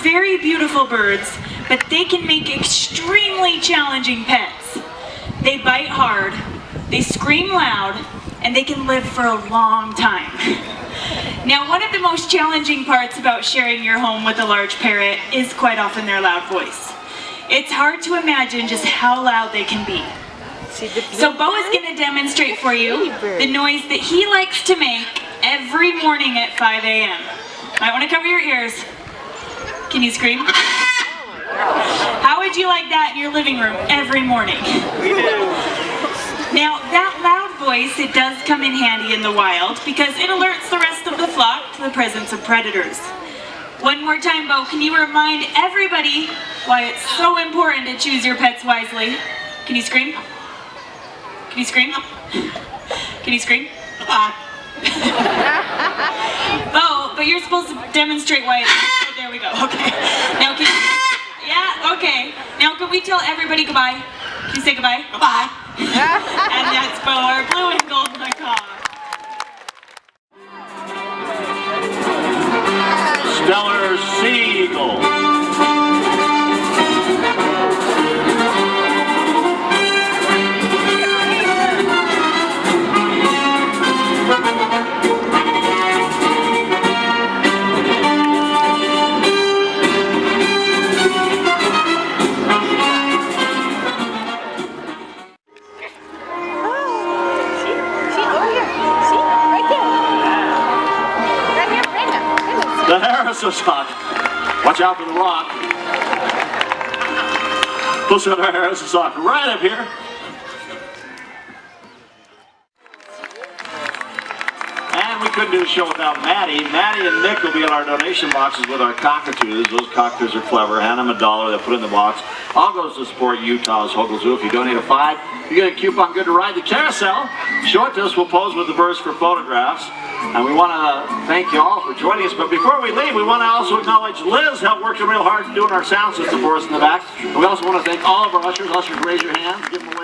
very beautiful birds, but they can make extremely challenging pets. They bite hard, they scream loud, and they can live for a long time. Now, one of the most challenging parts about sharing your home with a large parrot is quite often their loud voice. It's hard to imagine just how loud they can be. So Bo is going to demonstrate for you the noise that he likes to make every morning at 5 a.m. Might want to cover your ears. Can you scream? How would you like that in your living room every morning? Now, that loud voice, it does come in handy in the wild because it alerts the rest of the flock to the presence of predators. One more time, Bo, can you remind everybody why it's so important to choose your pets wisely? Can you scream? Can you scream? Can you scream? Bo, but you're supposed to demonstrate why it's... Oh, there we go. Okay. Now, can you... Yeah, okay. Now, can we tell everybody goodbye? Can you say goodbye? Goodbye. And that's Bo, our blue and gold macaw. Stellar Seagull. The Harris's hawk. Watch out for the rock. Let's get our Harris's hawk right up here. And we couldn't do the show without Maddie. Maddie and Nick will be in our donation boxes with our cockatoos. Those cockatoos are clever. Hand them $1. They'll put it in the box. All goes to support Utah's Hogle Zoo. If you donate a $5, you get a coupon good to ride the carousel. Show it to us. We'll pose with the birds for photographs. And we want to thank you all for joining us. But before we leave, we want to also acknowledge Liz, helped working real hard doing our sound system for us in the back. And we also want to thank all of our ushers. Ushers, raise your hands. Give them away.